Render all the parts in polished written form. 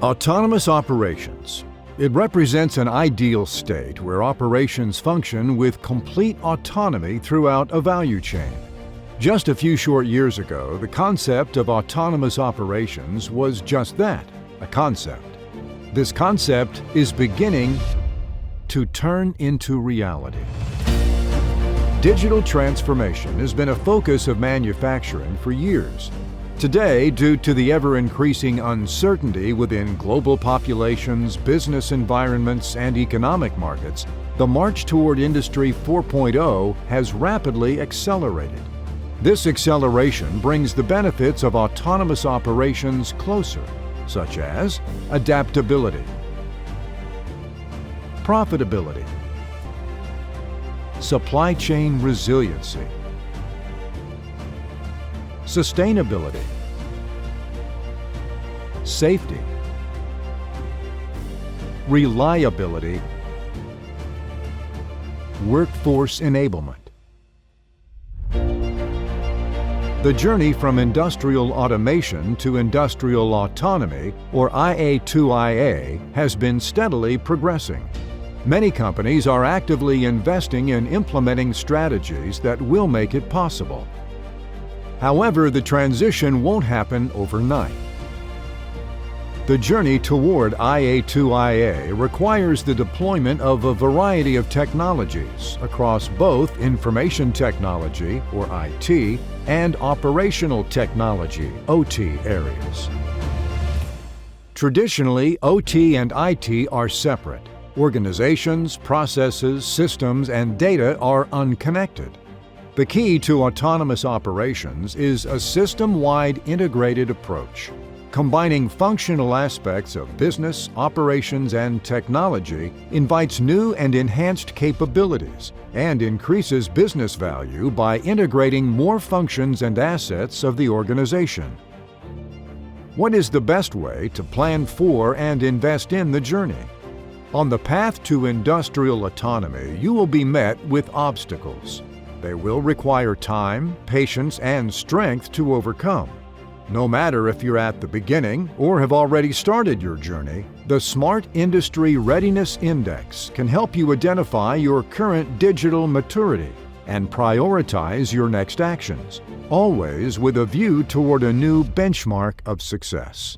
Autonomous operations. It represents an ideal state where operations function with complete autonomy throughout a value chain. Just a few short years ago, the concept of autonomous operations was just that, a concept. This concept is beginning to turn into reality. Digital transformation has been a focus of manufacturing for years. Today, due to the ever-increasing uncertainty within global populations, business environments, and economic markets, the march toward Industry 4.0 has rapidly accelerated. This acceleration brings the benefits of autonomous operations closer, such as adaptability, profitability, supply chain resiliency, sustainability, safety, reliability, workforce enablement. The journey from industrial automation to industrial autonomy, or IA2IA, has been steadily progressing. Many companies are actively investing in implementing strategies that will make it possible. However, the transition won't happen overnight. The journey toward IA2IA requires the deployment of a variety of technologies across both information technology, or IT, and operational technology, OT, areas. Traditionally, OT and IT are separate. Organizations, processes, systems, and data are unconnected. The key to autonomous operations is a system-wide integrated approach. Combining functional aspects of business, operations, and technology invites new and enhanced capabilities and increases business value by integrating more functions and assets of the organization. What is the best way to plan for and invest in the journey? On the path to industrial autonomy, you will be met with obstacles. They will require time, patience, and strength to overcome. No matter if you're at the beginning or have already started your journey, the Smart Industry Readiness Index can help you identify your current digital maturity and prioritize your next actions, always with a view toward a new benchmark of success.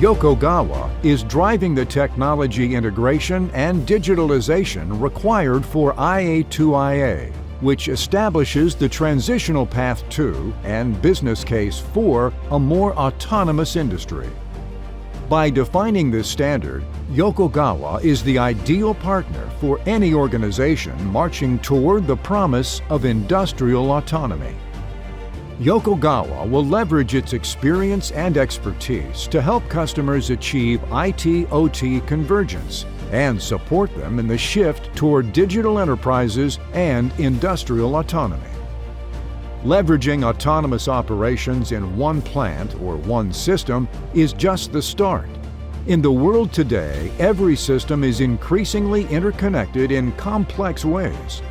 Yokogawa is driving the technology integration and digitalization required for IA2IA, which establishes the transitional path to and business case for a more autonomous industry. By defining this standard, Yokogawa is the ideal partner for any organization marching toward the promise of industrial autonomy. Yokogawa will leverage its experience and expertise to help customers achieve IT-OT convergence and support them in the shift toward digital enterprises and industrial autonomy. Leveraging autonomous operations in one plant or one system is just the start. In the world today, every system is increasingly interconnected in complex ways.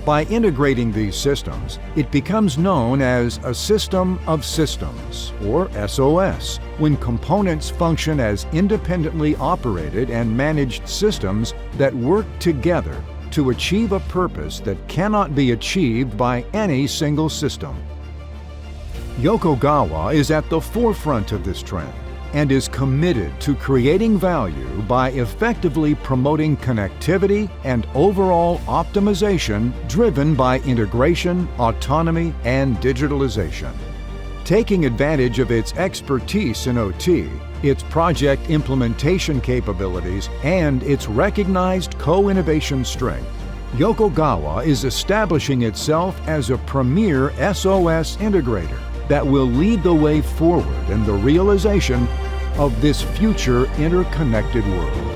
By integrating these systems, it becomes known as a system of systems, or SOS, when components function as independently operated and managed systems that work together to achieve a purpose that cannot be achieved by any single system. Yokogawa is at the forefront of this trend and is committed to creating value by effectively promoting connectivity and overall optimization driven by integration, autonomy, and digitalization. Taking advantage of its expertise in OT, its project implementation capabilities, and its recognized co-innovation strength, Yokogawa is establishing itself as a premier SOS integrator that will lead the way forward in the realization of this future interconnected world.